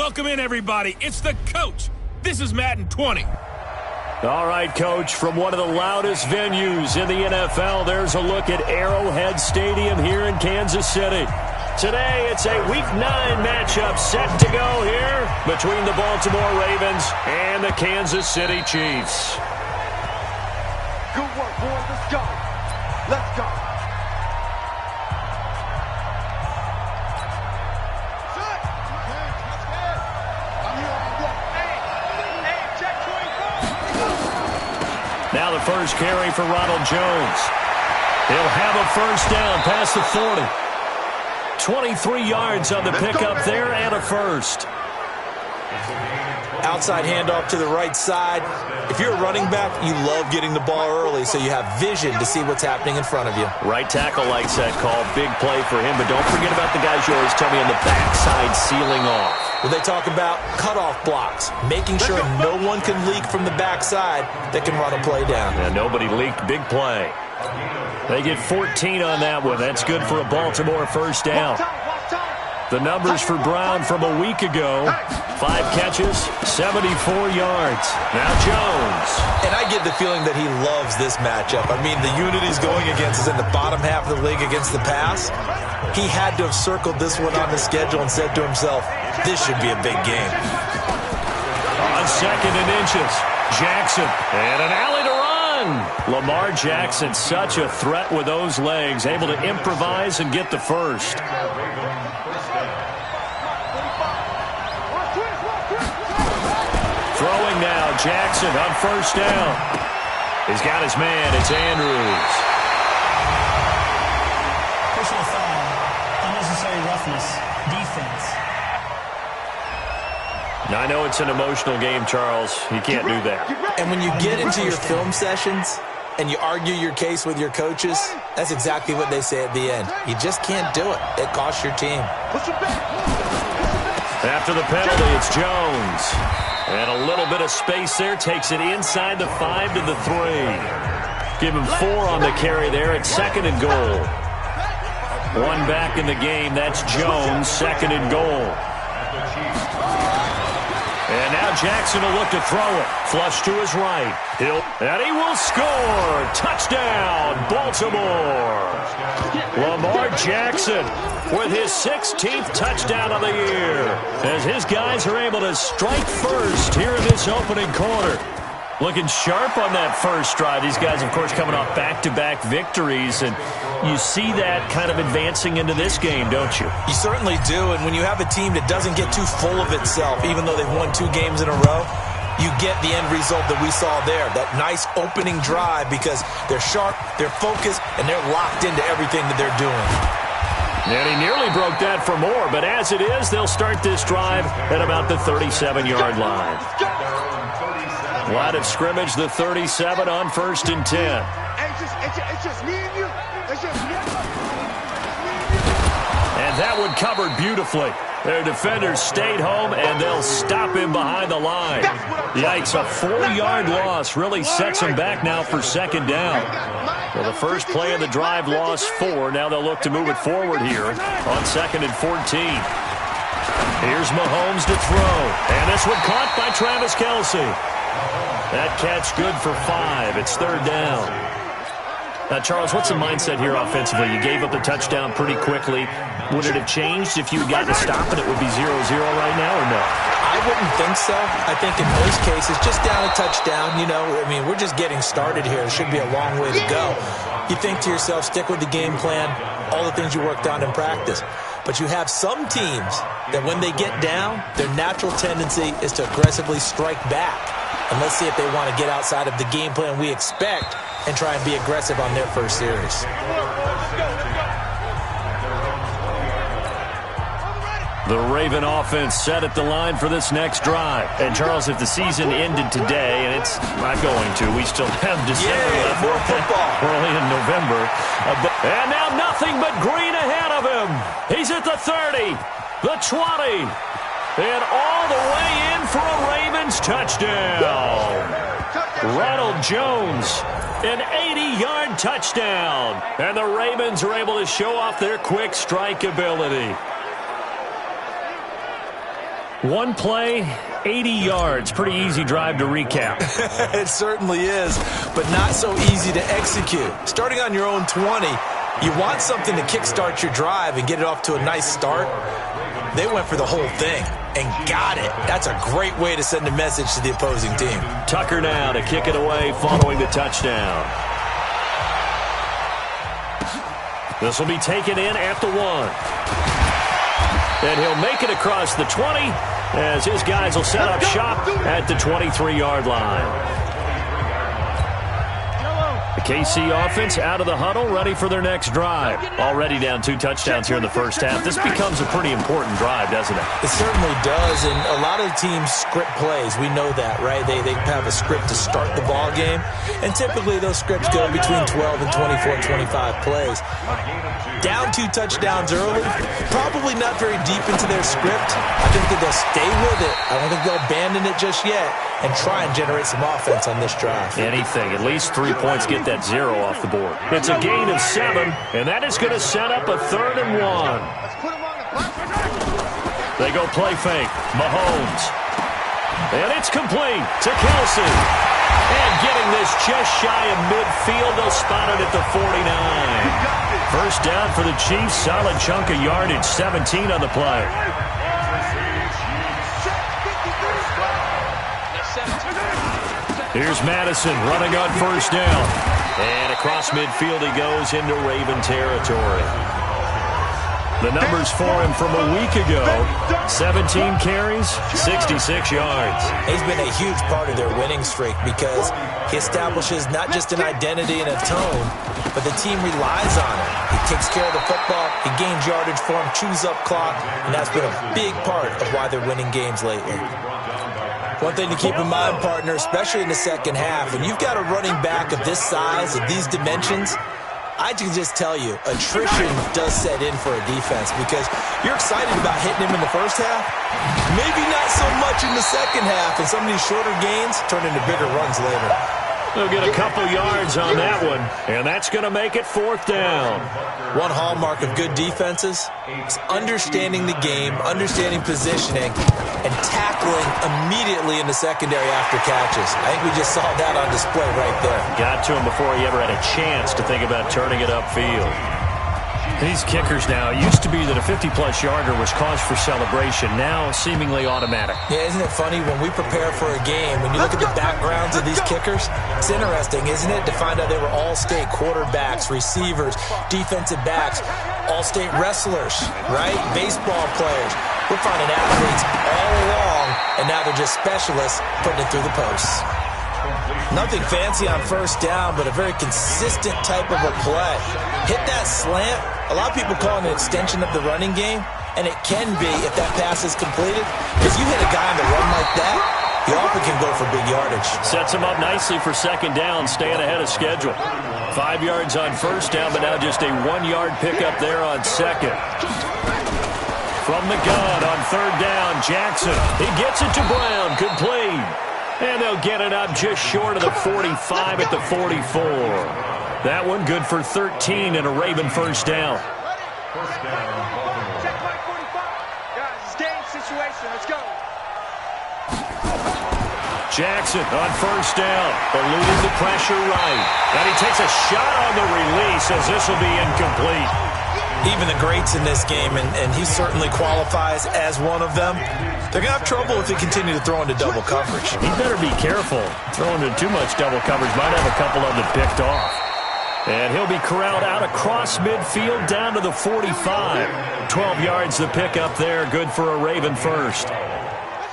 Welcome in, everybody. It's the coach. This is Madden 20. All right, Coach, from one of the loudest venues in the NFL, there's a look at Arrowhead Stadium here in Kansas City. Today, it's a Week 9 matchup set to go here between the Baltimore Ravens and the Kansas City Chiefs. Good work, boys. Let's go. Let's go. Now the first carry for Ronald Jones. He'll have a first down past the 40. 23 yards on the pickup there and a first. Outside handoff to the right side. If you're a running back, you love getting the ball early so you have vision to see what's happening in front of you. Right tackle likes that call. Big play for him, but don't forget about the guys you always tell me on the backside sealing off. Well, they talk about cutoff blocks, making sure no one can leak from the backside that can run a play down. And nobody leaked. Big play. They get 14 on that one. That's good for a Baltimore first down. The numbers for Brown from a week ago: 5 catches, 74 yards. Now Jones. And I get the feeling that he loves this matchup. I mean, the unit he's going against is in the bottom half of the league against the pass. He had to have circled this one on the schedule and said to himself, this should be a big game. On second and inches, Jackson. And an alley to run. Lamar Jackson, such a threat with those legs, able to improvise and get the first. Throwing now, Jackson on first down. He's got his man. It's Andrews. Personal foul, unnecessary roughness, defense. Now, I know it's an emotional game, Charles. You can't do that. And when you get into your film sessions and you argue your case with your coaches, that's exactly what they say at the end. You just can't do it. It costs your team. After the penalty, it's Jones. And a little bit of space there. Takes it inside the 5 to the 3. Give him 4 on the carry there at second and goal. One back in the game. That's Jones, second and goal. And now Jackson will look to throw it. Flush to his right. And he will score. Touchdown, Baltimore. Lamar Jackson with his 16th touchdown of the year, as his guys are able to strike first here in this opening quarter. Looking sharp on that first drive. These guys, of course, coming off back-to-back victories, and you see that kind of advancing into this game, don't you? You certainly do, and when you have a team that doesn't get too full of itself, even though they've won 2 games in a row, you get the end result that we saw there, that nice opening drive, because they're sharp, they're focused, and they're locked into everything that they're doing. And he nearly broke that for more, but as it is, they'll start this drive at about the 37-yard line. Line of scrimmage, the 37 on first and 10. It's just me and you. It's just me and you. And that one covered beautifully. Their defenders stayed home, and they'll stop him behind the line. Yikes, a 4-yard loss really sets him back now for second down. Well, the first play of the drive lost 4. Now they'll look to move it forward here on second and 14. Here's Mahomes to throw. And this one caught by Travis Kelce. That catch good for 5. It's third down. Now, Charles, what's the mindset here offensively? You gave up the touchdown pretty quickly. Would it have changed if you had gotten a stop and it would be 0-0 right now, or no? I wouldn't think so. I think in most cases, just down a touchdown, you know, I mean, we're just getting started here. It should be a long way to go. You think to yourself, stick with the game plan, all the things you worked on in practice. But you have some teams that when they get down, their natural tendency is to aggressively strike back. And let's see if they want to get outside of the game plan we expect and try and be aggressive on their first series. The Raven offense set at the line for this next drive. And, Charles, if the season ended today, and it's not going to, we still have December left. More football. We're only in November. And now nothing but green ahead of him. He's at the 30, the 20, and all the way in for a Ravens touchdown. Ronald Jones, an 80-yard touchdown. And the Ravens are able to show off their quick strike ability. One play, 80 yards. Pretty easy drive to recap. It certainly is, but not so easy to execute. Starting on your own 20, you want something to kickstart your drive and get it off to a nice start. They went for the whole thing and got it. That's a great way to send a message to the opposing team. Tucker now to kick it away following the touchdown. This will be taken in at the 1. And he'll make it across the 20 as his guys will set up shop at the 23-yard line. The KC offense out of the huddle, ready for their next drive. Already down 2 touchdowns here in the first half. This becomes a pretty important drive, doesn't it? It certainly does, and a lot of the teams script plays. We know that, right? They have a script to start the ball game, and typically those scripts go between 12 and 24, 25 plays. Down 2 touchdowns early, probably not very deep into their script. I think that they'll stay with it. I don't think they'll abandon it just yet and try and generate some offense on this drive. Anything, at least 3 points, get that 0 off the board. It's a gain of 7, and that is going to set up a 3rd and 1. They go play fake. Mahomes. And it's complete to Kelsey. And getting this just shy of midfield, they'll spot it at the 49. First down for the Chiefs. Solid chunk of yardage. 17 on the play. Here's Madison running on first down. And across midfield he goes into Raven territory. The numbers for him from a week ago, 17 carries, 66 yards. He's been a huge part of their winning streak because he establishes not just an identity and a tone, but the team relies on it. He takes care of the football, he gains yardage for him, chews up clock, and that's been a big part of why they're winning games lately. One thing to keep in mind, partner, especially in the second half, when you've got a running back of this size, of these dimensions, I can just tell you, attrition does set in for a defense because you're excited about hitting him in the first half. Maybe not so much in the second half, and some of these shorter gains turn into bigger runs later. They'll get a couple yards on that one, and that's going to make it 4th down. One hallmark of good defenses is understanding the game, understanding positioning, and tackling immediately in the secondary after catches. I think we just saw that on display right there. Got to him before he ever had a chance to think about turning it upfield. These kickers now, it used to be that a 50-plus yarder was cause for celebration. Now, seemingly automatic. Yeah, isn't it funny when we prepare for a game, when you look at the backgrounds of these kickers, it's interesting, isn't it, to find out they were all-state quarterbacks, receivers, defensive backs, all-state wrestlers, right? Baseball players. We're finding athletes all along, and now they're just specialists putting it through the posts. Nothing fancy on first down, but a very consistent type of a play. Hit that slant. A lot of people call it an extension of the running game, and it can be if that pass is completed. Because you hit a guy on the run like that, he often can go for big yardage. Sets him up nicely for second down, staying ahead of schedule. 5 yards on first down, but now just a 1-yard pickup there on second. From the gun on third down, Jackson. He gets it to Brown, complete. And they'll get it up just short of the 45 at the 44. That one good for 13 and a Raven first down. Check my 45. Guys, it's game situation. Let's go. Jackson on first down, eluding the pressure right. And he takes a shot on the release as this will be incomplete. Even the greats in this game, and he certainly qualifies as one of them, they're going to have trouble if they continue to throw into double coverage. He better be careful. Throwing into too much double coverage might have a couple of them picked off. And he'll be corralled out across midfield down to the 45. 12 yards to pick up there. Good for a Raven first.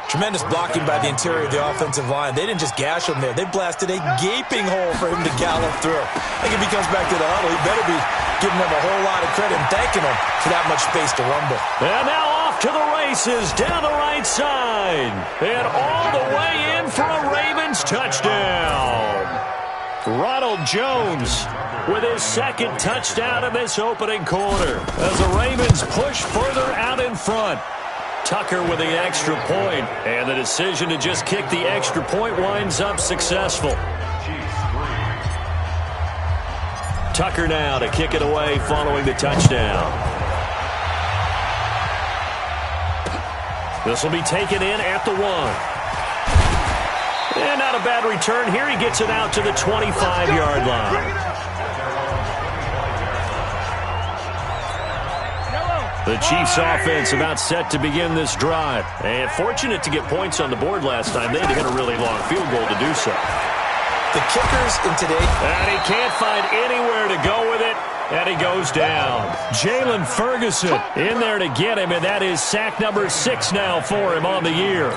Tremendous blocking by the interior of the offensive line. They didn't just gash him there. They blasted a gaping hole for him to gallop through. I think if he comes back to the huddle, he better be giving them a whole lot of credit and thanking them for that much space to rumble. And now off to the races down the right side. And all the way in for a Ravens touchdown. Ronald Jones with his second touchdown in this opening quarter as the Ravens push further out in front. Tucker with the extra point, and the decision to just kick the extra point winds up successful. Tucker now to kick it away following the touchdown. This will be taken in at the 1. And not a bad return here. He gets it out to the 25-yard line. The Chiefs' offense about set to begin this drive. And fortunate to get points on the board last time. They had to hit a really long field goal to do so. The kickers in today. And he can't find anywhere to go with it. And he goes down. Jalen Ferguson in there to get him. And that is sack number 6 now for him on the year.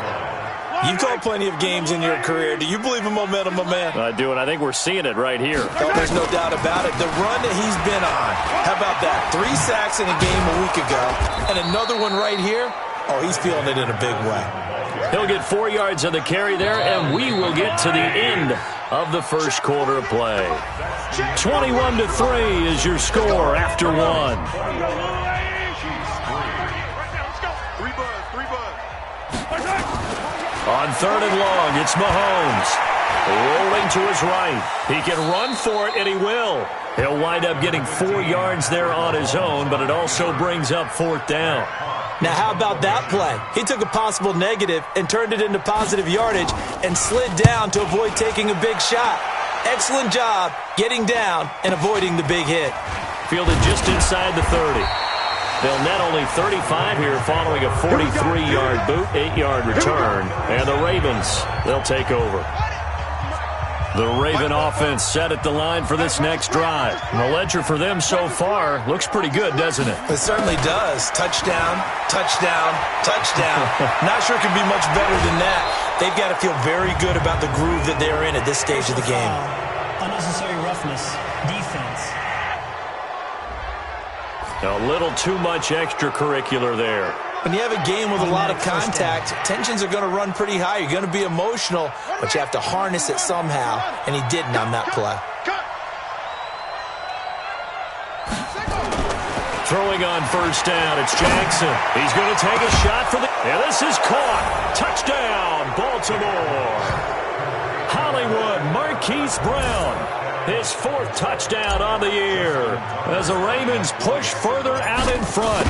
You've called plenty of games in your career. Do you believe in momentum, my man? I do, and I think we're seeing it right here. Oh, there's no doubt about it. The run that he's been on. How about that? 3 sacks in a game a week ago. And another one right here. Oh, he's feeling it in a big way. He'll get 4 yards on the carry there, and we will get to the end of the first quarter of play. 21-3 is your score after 1. On 3rd and long, it's Mahomes. Rolling to his right. He can run for it, and he will. He'll wind up getting 4 yards there on his own, but it also brings up 4th down. Now, how about that play? He took a possible negative and turned it into positive yardage and slid down to avoid taking a big shot. Excellent job getting down and avoiding the big hit. Fielded just inside the 30. They'll net only 35 here following a 43-yard boot, 8-yard return. And the Ravens, they'll take over. The Raven offense set at the line for this next drive. And the ledger for them so far looks pretty good, doesn't it? It certainly does. Touchdown, touchdown, touchdown. Not sure it could be much better than that. They've got to feel very good about the groove that they're in at this stage of the game. Unnecessary roughness. Defense. A little too much extracurricular there. When you have a game with a lot of contact, tensions are going to run pretty high. You're going to be emotional, but you have to harness it somehow, and he didn't on that play. Throwing on 1st down, it's Jackson. He's going to take a shot for the... And this is caught. Touchdown, Baltimore. Hollywood Marquise Brown. His 4th touchdown on the year as the Ravens push further out in front.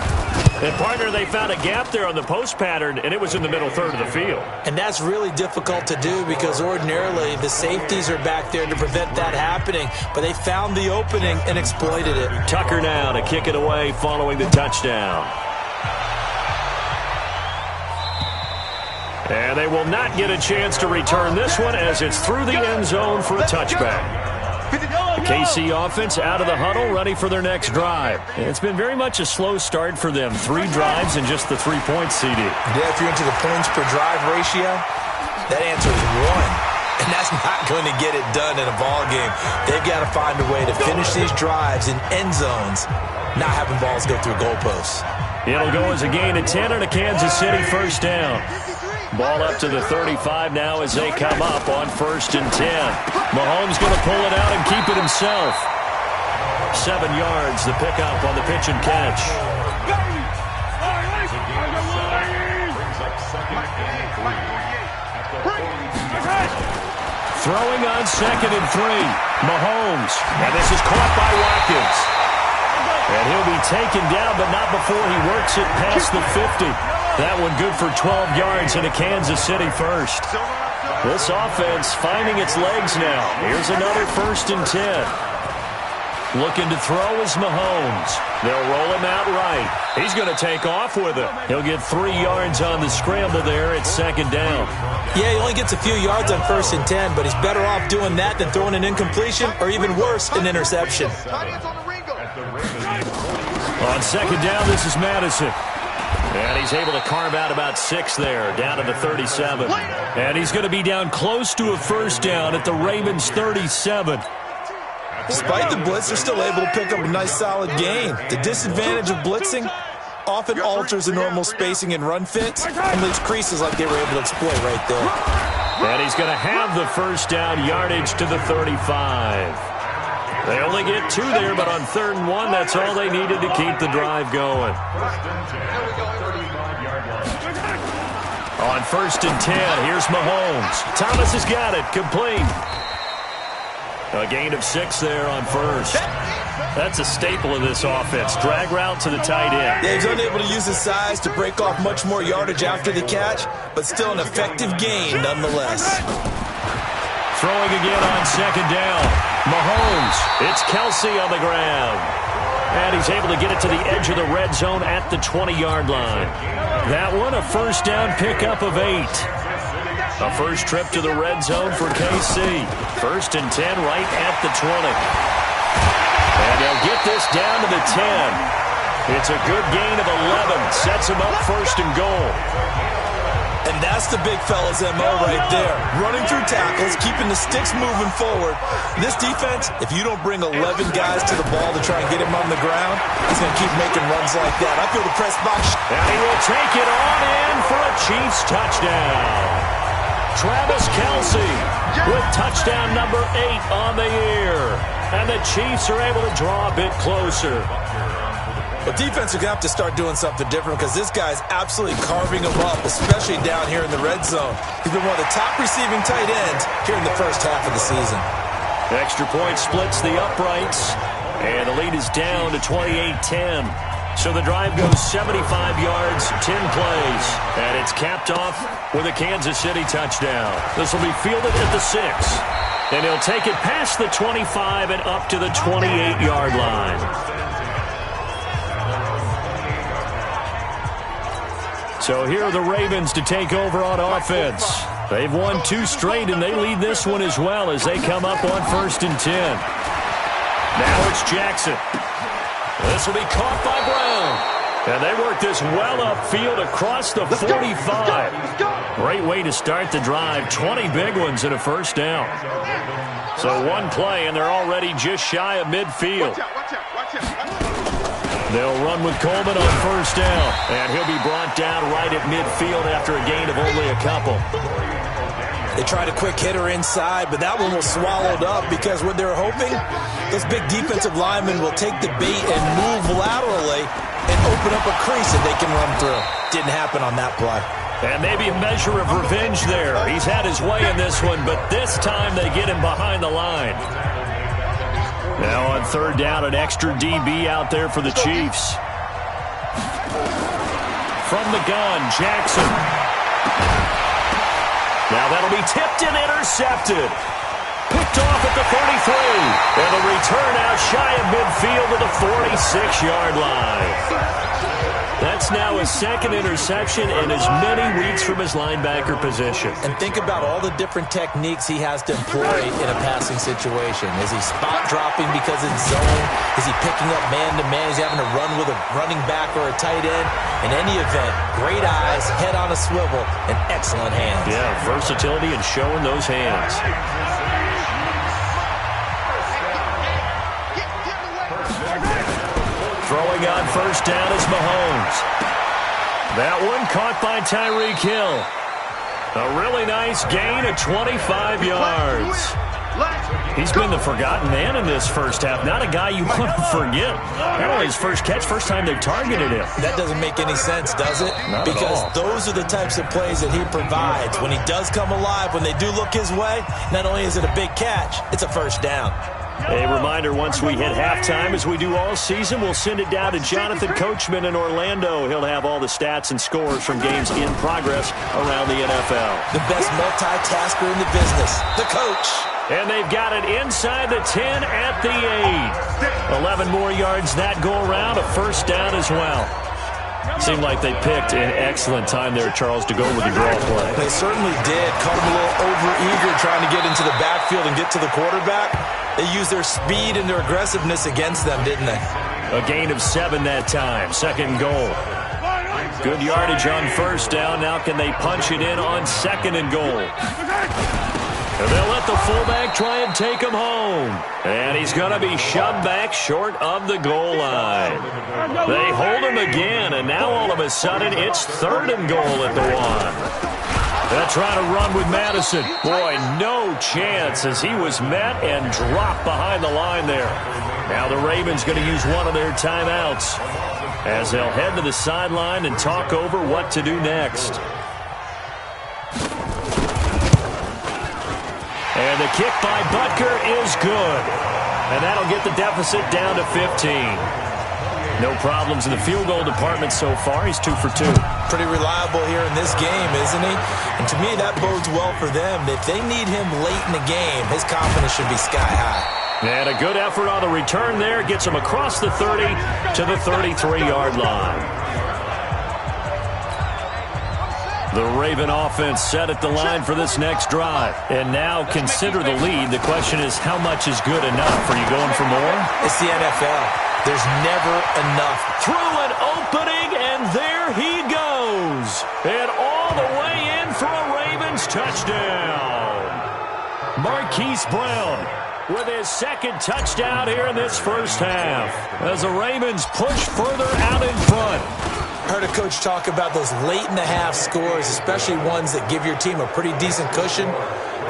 And, partner, they found a gap there on the post pattern, and it was in the middle 3rd of the field. And that's really difficult to do because ordinarily the safeties are back there to prevent that happening. But they found the opening and exploited it. Tucker now to kick it away following the touchdown. And they will not get a chance to return this one as it's through the end zone for a touchback. The KC offense out of the huddle, ready for their next drive. It's been very much a slow start for them. 3 drives and just the 3 points, CD. Yeah, if you're into the points per drive ratio, that answer is 1. And that's not going to get it done in a ball game. They've got to find a way to finish these drives in end zones, not having balls go through goalposts. It'll go as a gain of 10 and a Kansas City 1st down. Ball up to the 35 now as they come up on 1st and 10. Mahomes going to pull it out and keep it himself. 7 yards, the pickup on the pitch and catch. Throwing on 2nd and 3. Mahomes. And this is caught by Watkins. And he'll be taken down, but not before he works it past the 50. That one good for 12 yards and a Kansas City 1st. This offense finding its legs now. Here's another 1st and 10. Looking to throw is Mahomes. They'll roll him out right. He's going to take off with it. He'll get 3 yards on the scramble there at 2nd down. Yeah, he only gets a few yards on 1st and 10, but he's better off doing that than throwing an incompletion or even worse, an interception. On 2nd down, this is Madison. And he's able to carve out about 6 there, down to the 37. And he's going to be down close to a 1st down at the Ravens' 37. Despite the blitz, they're still able to pick up a nice solid gain. The disadvantage of blitzing often alters the normal spacing and run fits and leaves creases like they were able to exploit right there. And he's going to have the 1st down yardage to the 35. They only get 2 there, but on 3rd and 1, that's all they needed to keep the drive going. On 1st and 10, here's Mahomes. Thomas has got it, complete. A gain of 6 there on 1st. That's a staple of this offense. Drag route to the tight end. Yeah, he's unable to use his size to break off much more yardage after the catch, but still an effective gain nonetheless. Throwing again on second down. Mahomes. It's Kelsey on the ground. And he's able to get it to the edge of the red zone at the 20-yard line. That one, a first down pickup of 8. A first trip to the red zone for KC. 1st and 10 right at the 20. And they'll get this down to the 10. It's a good gain of 11. Sets him up 1st and goal. And that's the big fella's MO right there. Running through tackles, keeping the sticks moving forward. This defense, if you don't bring 11 guys to the ball to try and get him on the ground, he's going to keep making runs like that. I feel the press box. And he will take it on in for a Chiefs touchdown. Travis Kelsey with touchdown number 8 on the year. And the Chiefs are able to draw a bit closer. But defense are going to have to start doing something different because this guy's absolutely carving them up, especially down here in the red zone. He's been one of the top receiving tight ends here in the first half of the season. Extra point splits the uprights. And the lead is down to 28-10. So the drive goes 75 yards, 10 plays. And it's capped off with a Kansas City touchdown. This will be fielded at the 6. And he'll take it past the 25 and up to the 28-yard line. So here are the Ravens to take over on offense. They've won 2 straight, and they lead this one as well as they come up on 1st and 10. Now it's Jackson. This will be caught by Brown. And they work this well upfield across the 45. Great way to start the drive. 20 big ones and a first down. So one play, and they're already just shy of midfield. They'll run with Coleman on first down. And he'll be brought down right at midfield after a gain of only a couple. They tried a quick hitter inside, but that one was swallowed up because what they're hoping, those big defensive linemen will take the bait and move laterally and open up a crease that they can run through. Didn't happen on that play. And maybe a measure of revenge there. He's had his way in this one, but this time they get him behind the line. Now on 3rd down, an extra DB out there for the Chiefs. From the gun, Jackson. Now that'll be tipped and intercepted. Picked off at the 33. And the return out shy of midfield to the 46-yard line. That's now his 2nd interception in as many weeks from his linebacker position. And think about all the different techniques he has to employ in a passing situation. Is he spot dropping because it's zone? Is he picking up man-to-man? Is he having to run with a running back or a tight end? In any event, great eyes, head on a swivel, and excellent hands. Yeah, versatility and showing those hands. Throwing on first down is Mahomes. That one caught by Tyreek Hill. A really nice gain of 25 yards. He's been the forgotten man in this first half. Not a guy you want to forget. Not only his first catch, first time they've targeted him. That doesn't make any sense, does it? Not because at all. Those are the types of plays that he provides. When he does come alive, when they do look his way, not only is it a big catch, it's a first down. A reminder, once we hit halftime, as we do all season, we'll send it down to Jonathan Coachman in Orlando. He'll have all the stats and scores from games in progress around the NFL. The best multitasker in the business, the coach. And they've got it inside the 10 at the 8. 11 more yards that go around, a first down as well. Seemed like they picked an excellent time there, Charles, to go with the draw play. They certainly did. Caught them a little over-eager trying to get into the backfield and get to the quarterback. They used their speed and their aggressiveness against them, didn't they? A gain of 7 that time. 2nd goal. Good yardage on first down. Now can they punch it in on 2nd and goal? And they'll let the fullback try and take him home. And he's going to be shoved back short of the goal line. They hold him again, and now all of a sudden it's 3rd and goal at the 1. They'll try to run with Madison. Boy, no chance as he was met and dropped behind the line there. Now the Ravens going to use one of their timeouts as they'll head to the sideline and talk over what to do next. And the kick by Butker is good. And that'll get the deficit down to 15. No problems in the field goal department so far. He's 2 for 2. Pretty reliable here in this game, isn't he? And to me, that bodes well for them. If they need him late in the game, his confidence should be sky high. And a good effort on the return there. Gets him across the 30 to the 33-yard line. The Raven offense set at the line for this next drive. And now consider the lead. The question is, how much is good enough? Are you going for more? It's the NFL. There's never enough. Through an opening, and there he goes. And all the way in for a Ravens touchdown. Marquise Brown with his second touchdown here in this first half, as the Ravens push further out in front. Heard a coach talk about those late-in-the-half scores, especially ones that give your team a pretty decent cushion.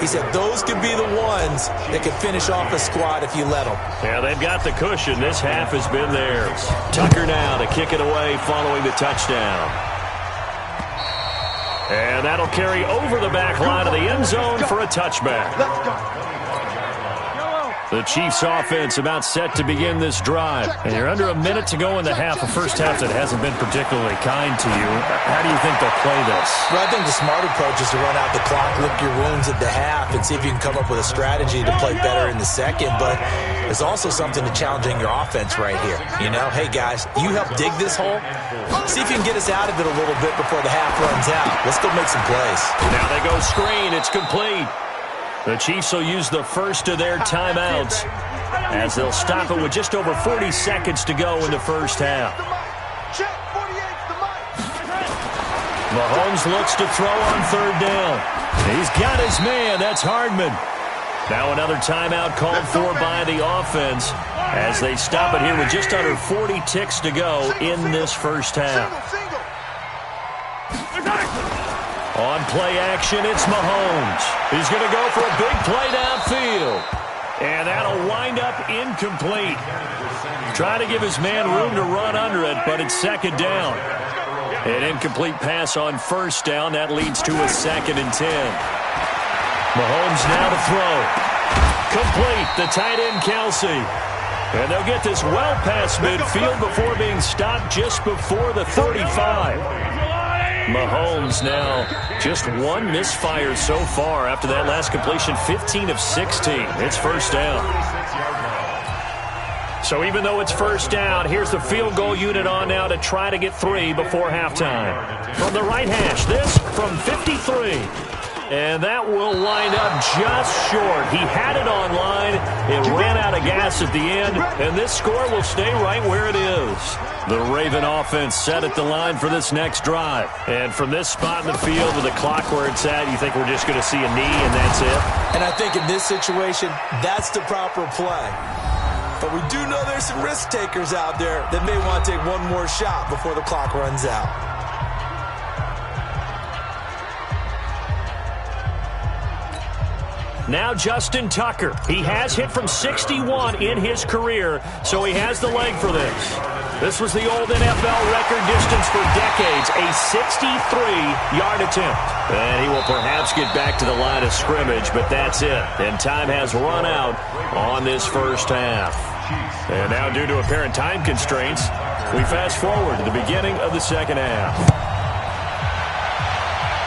He said those could be the ones that could finish off a squad if you let them. Yeah, they've got the cushion. This half has been theirs. Tucker now to kick it away following the touchdown. And that'll carry over the back line of the end zone for a touchback. Let's go. The Chiefs offense about set to begin this drive. And you're under a minute to go in the half, a first half that hasn't been particularly kind to you. How do you think they'll play this? Well, I think the smart approach is to run out the clock, lick your wounds at the half, and see if you can come up with a strategy to play better in the second. But there's also something to challenging your offense right here. You know, hey, guys, you help dig this hole. See if you can get us out of it a little bit before the half runs out. Let's go make some plays. Now they go screen. It's complete. The Chiefs will use the first of their timeouts as they'll stop it with just over 40 seconds to go in the first half. Mahomes looks to throw on third down. He's got his man. That's Hardman. Now another timeout called for by the offense as they stop it here with just under 40 ticks to go in this first half. On play action, it's Mahomes. He's going to go for a big play downfield. And that'll wind up incomplete. Trying to give his man room to run under it, but it's second down. An incomplete pass on first down. That leads to a 2nd and 10. Mahomes now to throw. Complete, the tight end Kelsey. And they'll get this well past midfield before being stopped just before the 35. Mahomes now just one misfire so far after that last completion, 15 of 16. It's first down. So even though it's first down, here's the field goal unit on now to try to get 3 before halftime. From the right hash, this from 53. And that will wind up just short. He had it on line. It ran out of gas at the end, and this score will stay right where it is. The Raven offense set at the line for this next drive. And from this spot in the field with the clock where it's at, you think we're just going to see a knee and that's it? And I think in this situation, that's the proper play. But we do know there's some risk takers out there that may want to take one more shot before the clock runs out. Now Justin Tucker. He has hit from 61 in his career, so he has the leg for this. This was the old NFL record distance for decades, a 63-yard attempt. And he will perhaps get back to the line of scrimmage, but that's it. And time has run out on this first half. And now, due to apparent time constraints, we fast forward to the beginning of the second half.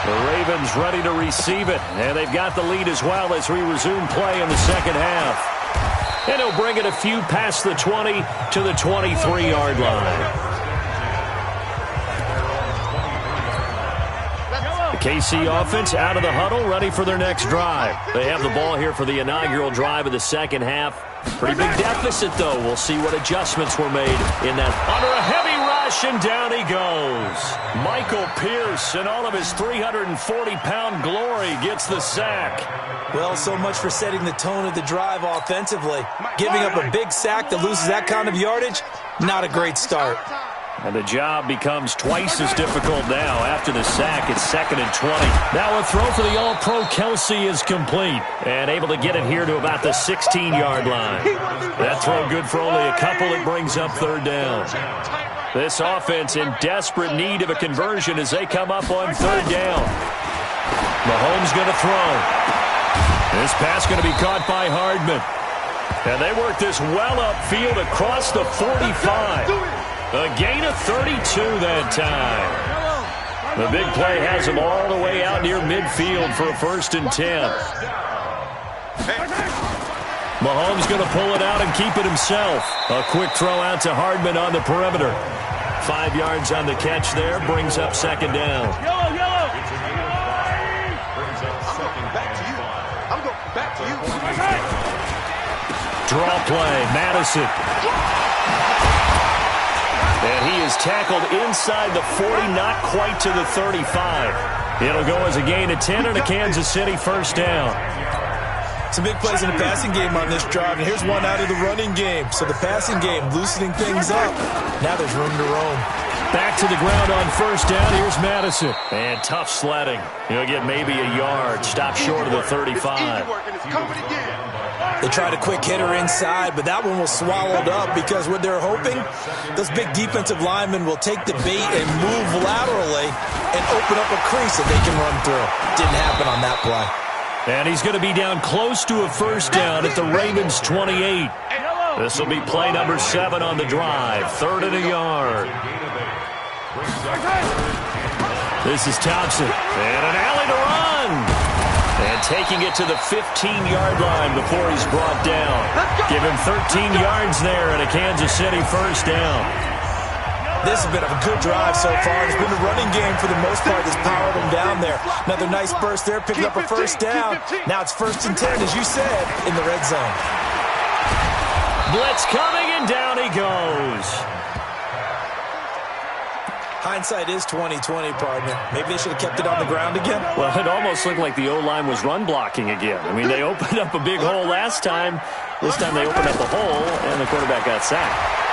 The Ravens ready to receive it, and they've got the lead as well as we resume play in the second half. And he'll bring it a few past the 20 to the 23-yard line. The KC offense out of the huddle, ready for their next drive. They have the ball here for the inaugural drive of the second half. Pretty big deficit, though. We'll see what adjustments were made in that. Under a heavy rush, and down he goes. Michael Pierce, in all of his 340-pound glory, gets the sack. Well, so much for setting the tone of the drive offensively. Giving up a big sack that loses that kind of yardage, not a great start. And the job becomes twice as difficult now. After the sack, it's 2nd and 20. Now a throw for the All-Pro Kelsey is complete. And able to get it here to about the 16-yard line. That throw good for only a couple. It brings up third down. This offense in desperate need of a conversion as they come up on third down. Mahomes going to throw. This pass going to be caught by Hardman. And they work this well upfield across the 45. A gain of 32 that time. The big play has him all the way out near midfield for a 1st and 10. Mahomes going to pull it out and keep it himself. A quick throw out to Hardman on the perimeter. 5 yards on the catch there, brings up 2nd down. Draw play, Madison. And he is tackled inside the 40, not quite to the 35. It'll go as a gain of 10 and a Kansas City 1st down. Some big plays in the passing game on this drive, and here's one out of the running game. So the passing game loosening things up. Now there's room to roam. Back to the ground on 1st down. Here's Madison. And tough sledding. He'll get maybe a yard. Stop short of the 35. They tried a quick hitter inside, but that one was swallowed up because what they're hoping, those big defensive linemen will take the bait and move laterally and open up a crease that they can run through. Didn't happen on that play. And he's going to be down close to a 1st down at the Ravens' 28. This will be play number 7 on the drive. 3rd and a yard. This is Thompson. And an alley to run. And taking it to the 15-yard line before he's brought down. Give him 13 yards there and a Kansas City 1st down. This has been a good drive so far. It's been a running game for the most part that's powered them down there. Another nice burst there, picking up a 1st down. Now it's 1st and 10, as you said, in the red zone. Blitz coming, and down he goes. Hindsight is 20/20, partner. Maybe they should have kept it on the ground again. Well, it almost looked like the O-line was run blocking again. I mean, they opened up a big hole last time. This time they opened up a hole, and the quarterback got sacked.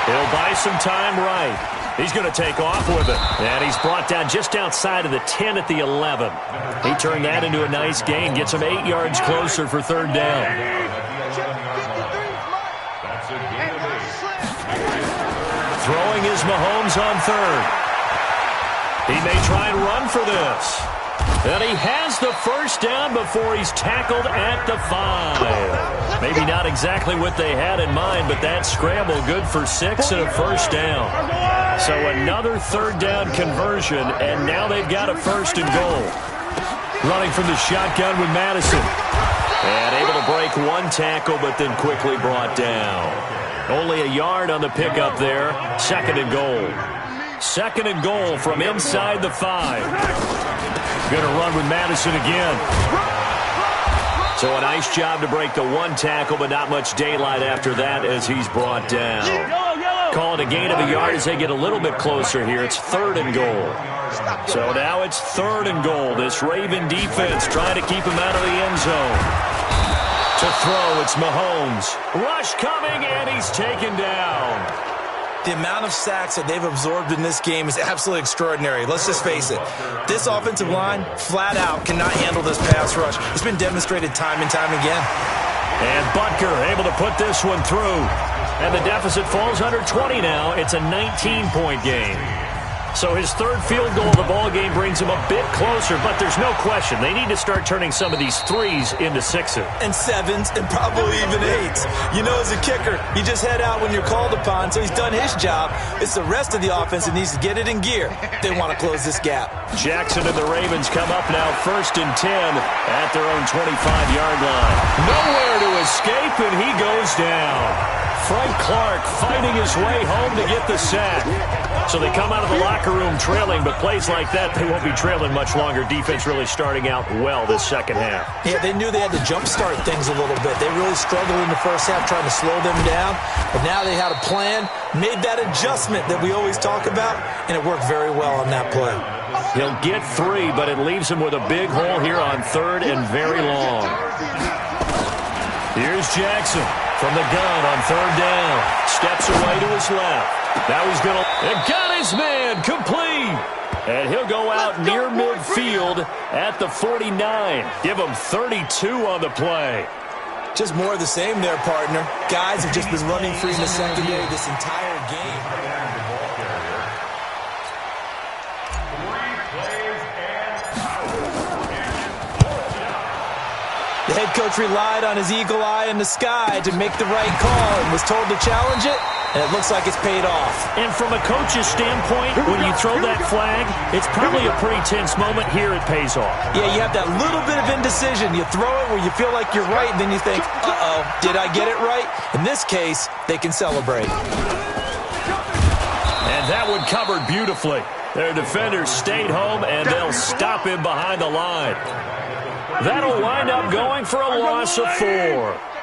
He'll buy some time right. He's going to take off with it. And he's brought down just outside of the 10 at the 11. He turned that into a nice gain. Gets him 8 yards closer for 3rd down. Throwing is Mahomes on 3rd. He may try and run for this. And he has the 1st down before he's tackled at the 5. Maybe not exactly what they had in mind, but that scramble good for 6 and a 1st down. So another 3rd down conversion, and now they've got a 1st and goal. Running from the shotgun with Madison. And able to break one tackle, but then quickly brought down. Only a yard on the pickup there. 2nd and goal. 2nd and goal from inside the 5. Going to run with Madison again. So a nice job to break the one tackle, but not much daylight after that as he's brought down. Call it a gain of a yard as they get a little bit closer here. It's 3rd and goal. So now it's 3rd and goal. This Raven defense trying to keep him out of the end zone. To throw, it's Mahomes. Rush coming, and he's taken down. The amount of sacks that they've absorbed in this game is absolutely extraordinary. Let's just face it. This offensive line, flat out, cannot handle this pass rush. It's been demonstrated time and time again. And Butker able to put this one through. And the deficit falls under 20 now. It's a 19-point game. So his 3rd field goal of the ball game brings him a bit closer, but there's no question. They need to start turning some of these 3s into 6s. And 7s, and probably even 8s. You know, as a kicker, you just head out when you're called upon, so he's done his job. It's the rest of the offense that needs to get it in gear. They want to close this gap. Jackson and the Ravens come up now 1st and 10 at their own 25-yard line. Nowhere to escape, and he goes down. Frank Clark fighting his way home to get the sack. So they come out of the locker room trailing, but plays like that, they won't be trailing much longer. Defense really starting out well this 2nd half. Yeah, they knew they had to jumpstart things a little bit. They really struggled in the 1st half trying to slow them down, but now they had a plan, made that adjustment that we always talk about, and it worked very well on that play. He'll get 3, but it leaves him with a big hole here on 3rd and very long. Here's Jackson from the gun on 3rd down. Steps away to his left. Now he's going to... And got his man complete. And he'll go out near midfield at the 49. Give him 32 on the play. Just more of the same there, partner. Guys have just been running free in the secondary this entire game. head coach relied on his eagle eye in the sky to make the right call and was told to challenge it, and it looks like it's paid off. And from a coach's standpoint, when you throw that flag, it's probably a pretty tense moment. Here it pays off. Yeah, you have that little bit of indecision. You throw it where you feel like you're right, and then you think, uh-oh, did I get it right? In this case, they can celebrate. And that one covered beautifully. Their defenders stayed home, and they'll stop him behind the line. That'll wind up going for a loss of 4.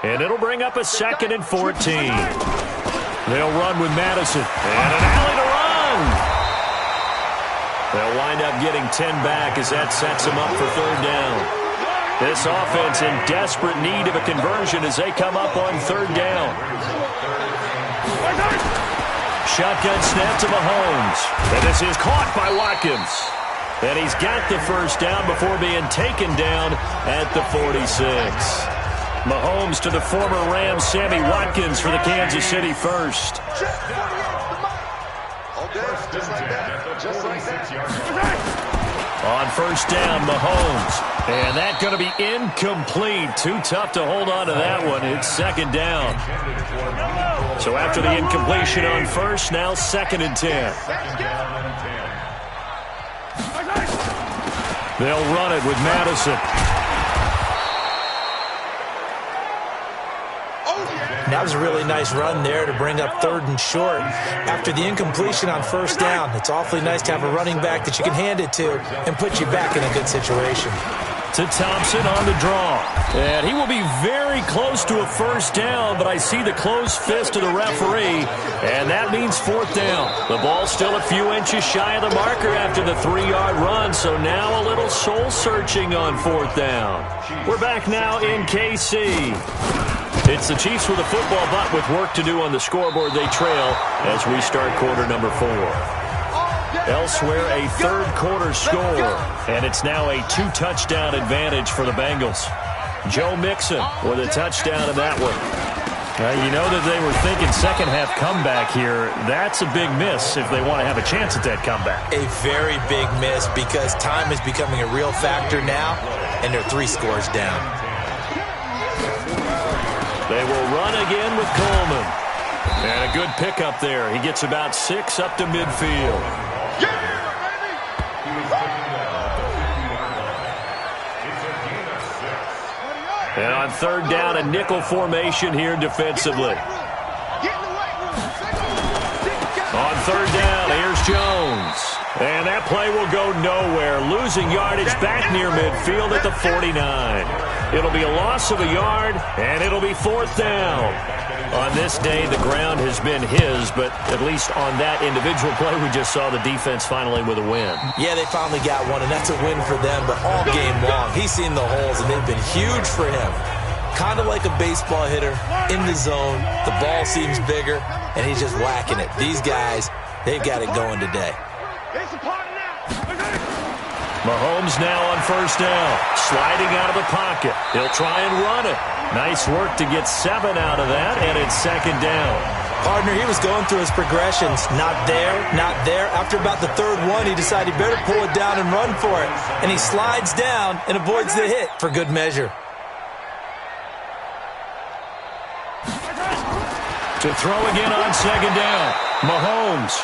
And it'll bring up a 2nd and 14. They'll run with Madison. And an alley to run. They'll wind up getting 10 back as that sets them up for 3rd down. This offense in desperate need of a conversion as they come up on 3rd down. Shotgun snap to Mahomes. And this is caught by Watkins. And he's got the 1st down before being taken down at the 46. Mahomes to the former Rams, Sammy Watkins, for the Kansas City first. On 1st down, Mahomes. And that's going to be incomplete. Too tough to hold on to that one. It's 2nd down. So after the incompletion on 1st, now 2nd and 10. They'll run it with Madison. That was a really nice run there to bring up 3rd and short. After the incompletion on 1st down, it's awfully nice to have a running back that you can hand it to and put you back in a good situation. To Thompson on the draw. And he will be very close to a 1st down, but I see the closed fist of the referee, and that means 4th down. The ball's still a few inches shy of the marker after the 3-yard run, so now a little soul-searching on 4th down. We're back now in KC. It's the Chiefs with a football, but with work to do on the scoreboard, they trail as we start quarter number 4. Elsewhere, a 3rd quarter score, and it's now a 2-touchdown advantage for the Bengals. Joe Mixon with a touchdown in that one. You know that they were thinking second-half comeback here. That's a big miss if they want to have a chance at that comeback. A very big miss because time is becoming a real factor now, and they're 3 scores down. They will run again with Coleman. And a good pickup there. He gets about 6 up to midfield. And on 3rd down, a nickel formation here defensively. On 3rd down, here's Jones. And that play will go nowhere. Losing yardage back near midfield at the 49. It'll be a loss of a yard, and it'll be 4th down. On this day, the ground has been his, but at least on that individual play, we just saw the defense finally with a win. Yeah, they finally got one, and that's a win for them, but all game long, he's seen the holes, and they've been huge for him. Kind of like a baseball hitter in the zone. The ball seems bigger, and he's just whacking it. These guys, they've got it going today. Mahomes now on 1st down, sliding out of the pocket. He'll try and run it. Nice work to get 7 out of that, and it's 2nd down. Partner, he was going through his progressions. Not there, not there. After about the 3rd one, he decided he better pull it down and run for it. And he slides down and avoids the hit for good measure. To throw again on 2nd down, Mahomes.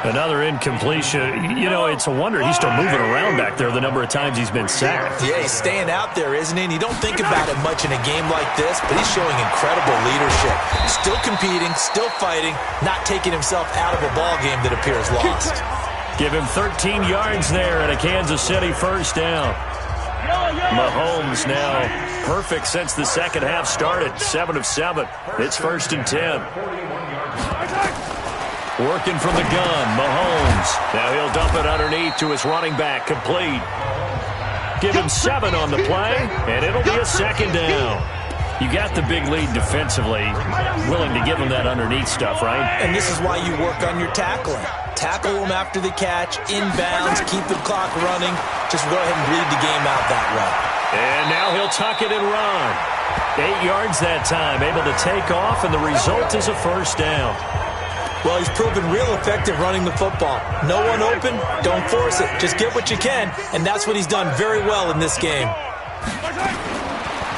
Another incompletion. You know, it's a wonder he's still moving around back there the number of times he's been sacked. Yeah, he's staying out there, isn't he? And you don't think about it much in a game like this, but he's showing incredible leadership. Still competing, still fighting, not taking himself out of a ball game that appears lost. Give him 13 yards there and a Kansas City 1st down. Mahomes now perfect since the 2nd half started. 7 of 7. It's 1st and 10. Working from the gun, Mahomes. Now he'll dump it underneath to his running back, complete. Give him 7 on the play, and it'll be a 2nd down. You got the big lead defensively, willing to give him that underneath stuff, right? And this is why you work on your tackling. Tackle them after the catch, inbounds, keep the clock running. Just go ahead and bleed the game out that way. And now he'll tuck it and run. 8 yards that time, able to take off, and the result is a 1st down. Well, he's proven real effective running the football. No one open, don't force it. Just get what you can, and that's what he's done very well in this game.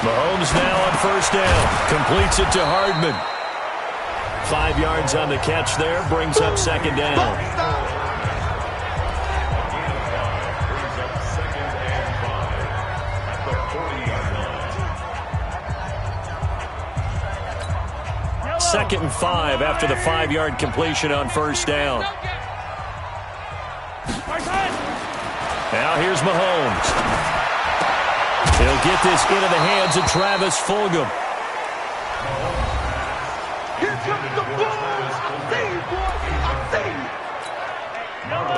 Mahomes now on first down. Completes it to Hardman. 5 yards on the catch there. Brings up second down. Second and 5 after the 5-yard completion on first down. Now here's Mahomes. He'll get this into the hands of Travis Fulgham.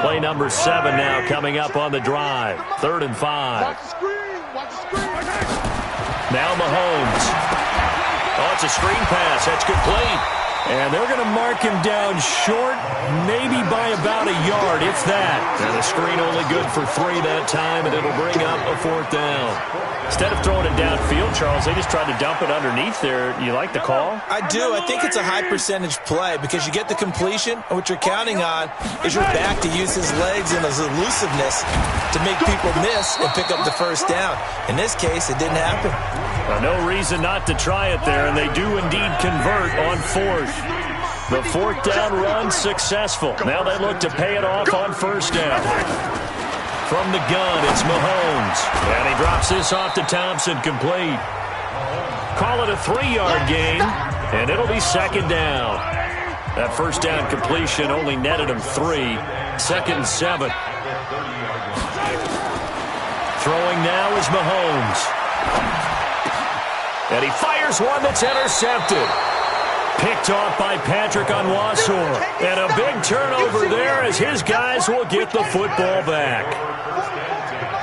Play number 7 now coming up on the drive. 3rd and 5. Now Mahomes. Oh, it's a screen pass. That's complete. And they're going to mark him down short, maybe by about a yard, if that. And the screen only good for 3 that time, and it'll bring up a 4th down. Instead of throwing it downfield, Charles, they just tried to dump it underneath there. You like the call? I do. I think it's a high-percentage play because you get the completion, and what you're counting on is your back to use his legs and his elusiveness to make people miss and pick up the first down. In this case, it didn't happen. Well, no reason not to try it there, and they do indeed convert on 4th. The 4th down run successful. Now they look to pay it off on first down. From the gun, it's Mahomes. And he drops this off to Thompson, complete. Call it a 3-yard gain, and it'll be second down. That first down completion only netted him 3. 2nd and 7. Throwing now is Mahomes. And he fires one that's intercepted. Picked off by Patrick Onwuasor. And a big turnover there as his guys will get the football back.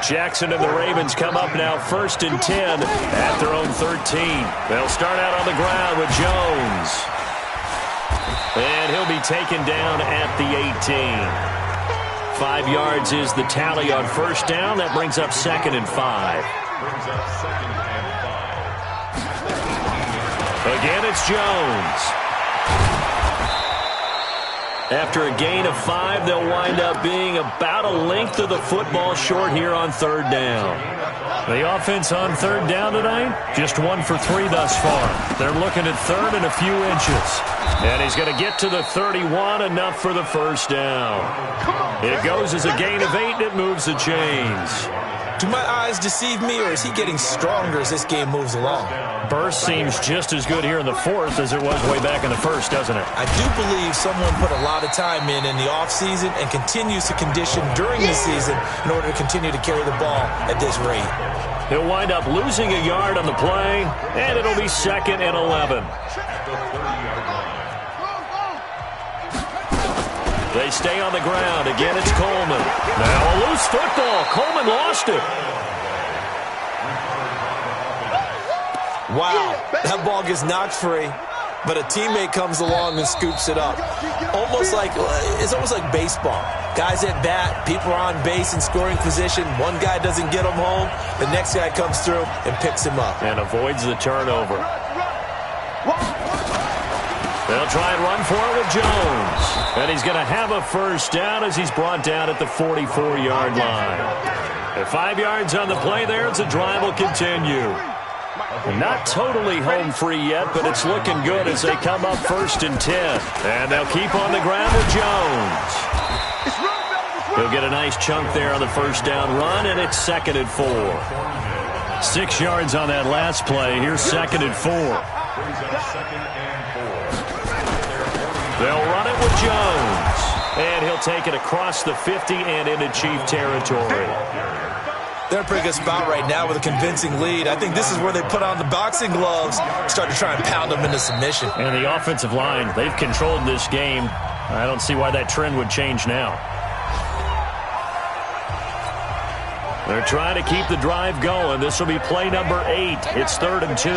Jackson and the Ravens come up now 1st and 10 at their own 13. They'll start out on the ground with Jones. And he'll be taken down at the 18. 5 yards is the tally on first down. That brings up 2nd and 5. Again, it's Jones. After a gain of 5, they'll wind up being about a length of the football short here on 3rd down. The offense on 3rd down tonight, just 1 for 3 thus far. They're looking at 3rd and a few inches. And he's going to get to the 31, enough for the first down. It goes as a gain of 8, and it moves the chains. Do my eyes deceive me, or is he getting stronger as this game moves along? Burst seems just as good here in the 4th as it was way back in the 1st, doesn't it? I do believe someone put a lot of time in the offseason and continues to condition during the season in order to continue to carry the ball at this rate. He'll wind up losing a yard on the play, and it'll be 2nd and 11. They stay on the ground. Again, it's Coleman. Now a loose football. Coleman lost it. Wow, that ball gets knocked free, but a teammate comes along and scoops it up. It's almost like baseball. Guys at bat, people are on base in scoring position. One guy doesn't get him home. The next guy comes through and picks him up. And avoids the turnover. They'll try and run for it with Jones. And he's going to have a first down as he's brought down at the 44-yard line. At 5 yards on the play there, the drive will continue. Not totally home free yet, but it's looking good as they come up 1st and 10. And they'll keep on the ground with Jones. He'll get a nice chunk there on the first down run, and it's 2nd and 4. 6 yards on that last play. Here's 2nd and 4. They'll run it with Jones. And he'll take it across the 50 and into Chief territory. They're in a pretty good spot right now with a convincing lead. I think this is where they put on the boxing gloves, start to try and pound them into submission. And the offensive line, they've controlled this game. I don't see why that trend would change now. They're trying to keep the drive going. This will be play number 8. It's 3rd and 2.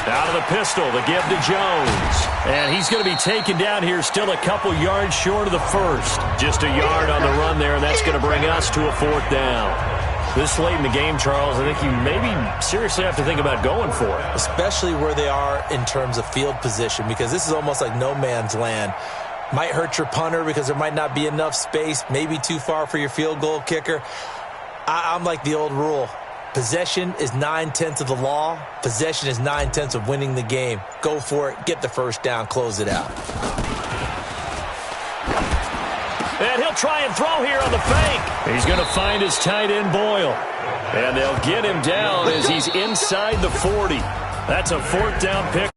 Out of the pistol, the give to Jones. And he's going to be taken down here still a couple yards short of the first. Just a yard on the run there, and that's going to bring us to a 4th down. This late in the game, Charles, I think you maybe seriously have to think about going for it. Especially where they are in terms of field position, because this is almost like no man's land. Might hurt your punter because there might not be enough space, maybe too far for your field goal kicker. I'm like the old rule. Possession is 9/10 of the law. Possession is 9/10 of winning the game. Go for it. Get the first down. Close it out. And he'll try and throw here on the fake. He's going to find his tight end, Boyle. And they'll get him down as he's inside the 40. That's a 4th down pick.